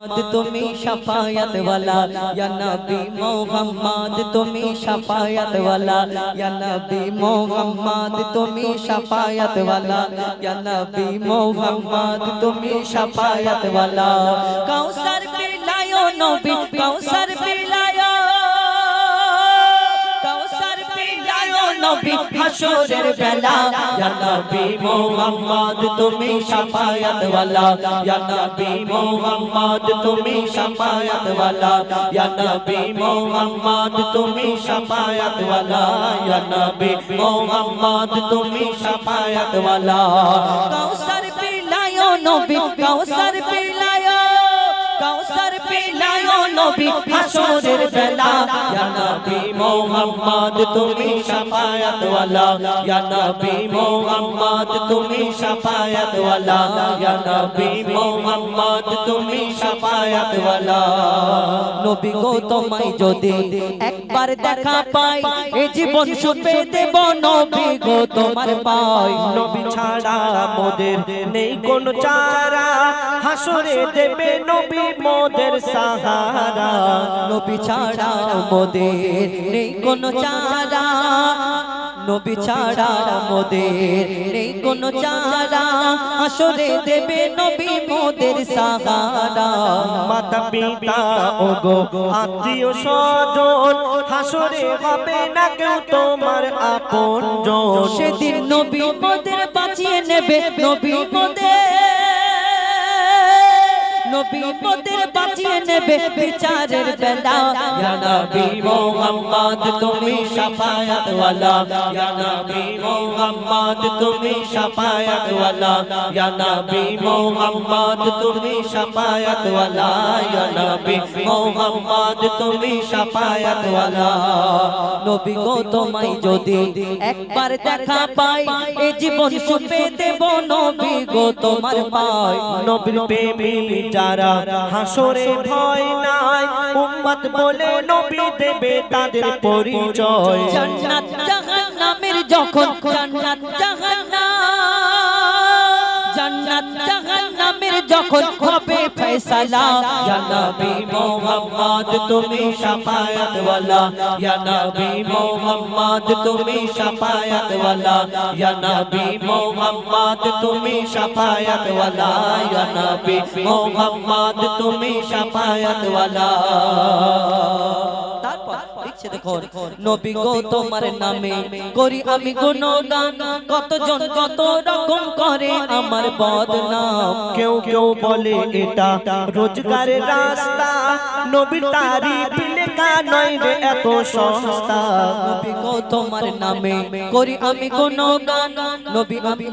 তুমি শাফায়াত ওয়ালা ইয়া নবী মুহাম্মদ তুমি শাফায়াত ওয়ালা ইয়া নবী মুহাম্মদ তুমি শাফায়াত ওয়ালা ইয়া নবী মুহাম্মদ তুমি শাফায়াত ওয়ালা কাউসার পিলায়ো নবী কাউসার পিলায়ো কাউসার পিলায়ো নবী হাসরের বেলা ইয়া নবী মুহাম্মদ তুমি শাফায়াত ওয়ালা ইয়া নবী মুহাম্মদ তুমি শাফায়াত ওয়ালা ইয়া নবী মুহাম্মদ তুমি শাফায়াত ওয়ালা ইয়া নবী মুহাম্মদ তুমি শাফায়াত ওয়ালা কাউসার পিলায়ো নবী কাউসার পিলায়ো কাউসার পিলায়ো নবী হাসরের বেলা ইয়া নবী মুহাম্মদ তুমি শাফায়াত ওয়ালা ইয়া নবী মুহাম্মদ তুমি শাফায়াত ওয়ালা ইয়া নবী মুহাম্মদ তুমি শাফায়াত ওয়ালা নবী গো তোমায় যদি একবার দেখা পাই এই জীবন সুপে দেব নবী গো তোমার পাই নবী ছাড়া মোদের নেই কোন চারা হাসরে দেবে নবী মোদের সাহারা নবী ছাড়া মোদের নেই কোন চারা নবী ছাড়া মোদের নেই কোন চারা হাসরে দেবে নবী মোদের সাহারা মাতা পিতা ওগো আত্মীয় স্বজন হাসরে হবে না কেউ তোমার আপনজন সেদিন নবী মোদের বাঁচিয়ে নেবে নবী মোদের নবী মোদের বাঁচিয়ে নেবে বিচারের বেলা ইয়া নবী মুহাম্মদ তুমি শাফায়াত ওয়ালা ইয়া নবী মুহাম্মদ তুমি শাফায়াত ওয়ালা ইয়া নবী মুহাম্মদ তুমি শাফায়াত ওয়ালা ইয়া নবী মুহাম্মদ তুমি শাফায়াত ওয়ালা নবী গো তোমায় যদি একবার দেখা পাই এই জীবন সুপে দেব নবী গো তোমার পাই নবীর প্রেমী যারা হাসরে ভয় নাই উম্মত বলে নবী দেবে তাদের পরিচয় জান্নাত জাহান্নামের যখন জান্নাত জাহান্নামের যখন হবে ফয়সালা ইয়া নবী মুহাম্মদ তুমি শাফায়াত ওয়ালা ইয়া নবী মুহাম্মদ তুমি শাফায়াত ওয়ালা ইয়া নবী মুহাম্মদ তুমি শাফায়াত ওয়ালা ইয়া নবী মুহাম্মদ তুমি শাফায়াত ওয়ালা তারপর লিখছে দেখো নবী গো তোমার নামে করি আমি গুণগান কতজন কত রকম করে আমার বদনাম কেউ কেউ বলে এটা রোজগারের রাস্তা নবীর তারিফ লেখা নয় রে এত সস্তা নবী গো তোমার নামে করি আমি গুণগান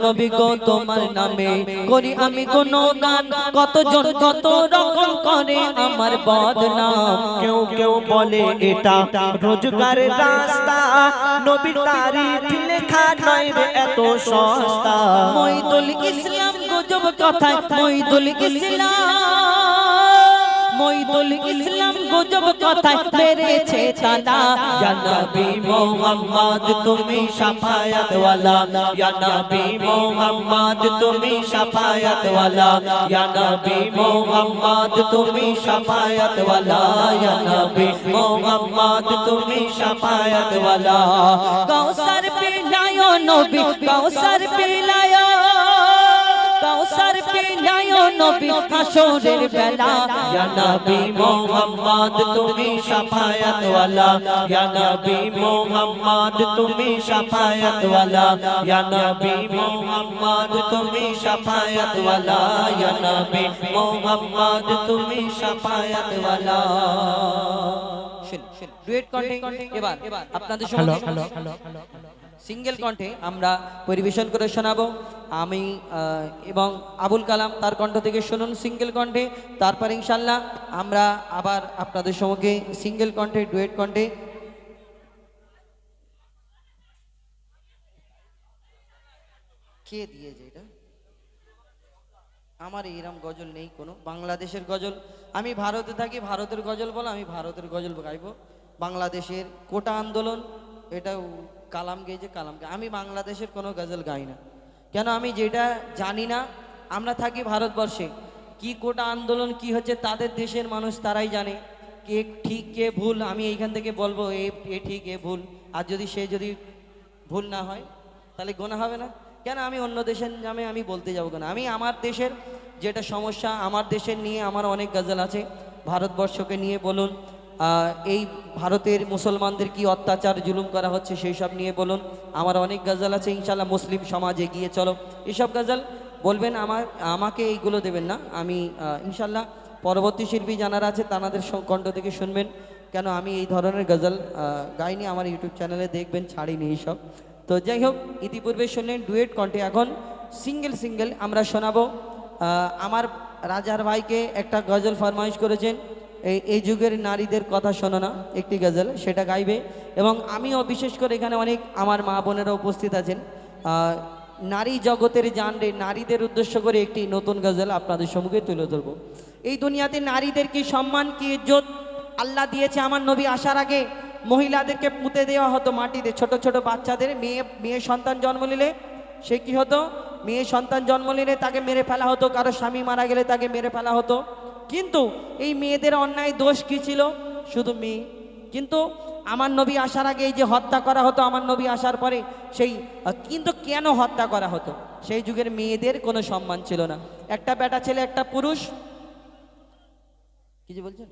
নবী গো তোমার নামে করি আমি গুণগান কতজন কত রকম করে আমার বদনাম কেউ কেউ বলে এটা রোজগারের রাস্তা নবীর তারিফ লেখা নয় রে এত সস্তা মঈদুল ইসলাম গজব কথায় মঈদুল ইসলাম গজব কথায় মেরেছে তালা ইয়া নবী মুহাম্মদ তুমি শাফায়াত ওয়ালা ইয়া নবী মুহাম্মদ তুমি শাফায়াত ওয়ালা ইয়া নবী মুহাম্মদ তুমি শাফায়াত ওয়ালা ইয়া নবী মুহাম্মদ তুমি শাফায়াত ওয়ালা কাউসার পিলায়ো নবী কাউসার পিলায়ো কাউসার পিলায়ো নবী হাসরের বেলা ইয়া নবী মুহাম্মদ তুমি শাফায়াত ওয়ালা ইয়া নবী মুহাম্মদ তুমি শাফায়াত ওয়ালা ইয়া নবী মুহাম্মদ তুমি শাফায়াত ওয়ালা ইয়া নবী মুহাম্মদ তুমি শাফায়াত ওয়ালা ডুয়েট কণ্ঠে এবার আপনাদের সঙ্গে সিঙ্গেল কণ্ঠে আমরা পরিবেশন করে শোনাবো আমি এবং আবুল কালাম তার কণ্ঠ থেকে শুনুন সিঙ্গেল কণ্ঠে তারপর ইনশাল্লাহ আমরা আবার আপনাদের সঙ্গে সিঙ্গেল কণ্ঠে ডুয়েট কণ্ঠে কে দিয়েছে এটা আমার এরম গজল নেই কোনো বাংলাদেশের গজল আমি ভারতে থাকি ভারতের গজল বলো আমি ভারতের গজল গাইবো বাংলাদেশের কোটা আন্দোলন এটাও কালাম গেয়েছে কালামকে আমি বাংলাদেশের কোনো গজল গাই না কেন আমি যেটা জানি না আমরা থাকি ভারতবর্ষে কি কোটা আন্দোলন কি হচ্ছে তাদের দেশের মানুষ তারাই জানে কে ঠিক কে ভুল। আমি এইখান থেকে বলবো এ ঠিক এ ভুল, আর যদি সে যদি ভুল না হয় তাহলে গোনা হবে না? কেন আমি অন্য দেশের নামে আমি বলতে যাবো কেন? আমি আমার দেশের যেটা সমস্যা, আমার দেশের নিয়ে আমার অনেক গজল আছে। ভারতবর্ষকে নিয়ে বলুন, এই ভারতের মুসলমানদের কি অত্যাচার জুলুম করা হচ্ছে সেই সব নিয়ে বলুন, আমার অনেক গজল আছে। ইনশাল্লাহ মুসলিম সমাজ এগিয়ে চলো, এসব গজল বলবেন, আমাকে এইগুলো দেবেন না। আমি ইনশাল্লাহ পরবর্তী শিল্পী যারা আছে তাদের কণ্ঠ থেকে শুনবেন, কেন আমি এই ধরনের গজল গাইনি, আমার ইউটিউব চ্যানেলে দেখবেন, ছাড়িনি এইসব। তো যাই হোক, ইতিপূর্বে শুনলেন ডুয়েট কণ্ঠে, এখন সিঙ্গেল আমরা শোনাবো। আমার রাজার ভাইকে একটা গজল ফরমাইশ করেছেন, এই যুগের নারীদের কথা শোনো না, একটি গজল সেটা গাইবে। এবং আমিও বিশেষ করে এখানে অনেক আমার মা বোনেরা উপস্থিত আছেন, নারী জগতের জানরে নারীদের উদ্দেশ্য করে একটি নতুন গজল আপনাদের সম্মুখে তুলে ধরবো। এই দুনিয়াতে নারীদের কি সম্মান কি ইজ্জত আল্লাহ দিয়েছে। আমার নবী আসার আগে মহিলাদেরকে পুঁতে দেওয়া হতো মাটিতে, ছোট ছোট বাচ্চাদের মেয়ে সন্তান জন্ম নিলে সে কি হতো, মেয়ে সন্তান জন্ম নিলে তাকে মেরে ফেলা হতো, কারো স্বামী মারা গেলে তাকে মেরে ফেলা হতো। কিন্তু এই মেয়েদের অন্যায় দোষ কি ছিল? শুধু মেয়ে। কিন্তু আমার নবী আসার আগে এই যে হত্যা করা হতো, আমার নবী আসার পরে সেই কিন্তু কেন হত্যা করা হতো? সেই যুগের মেয়েদের কোনো সম্মান ছিল না। একটা বেটা ছেলে একটা পুরুষ, কি যে বলছেন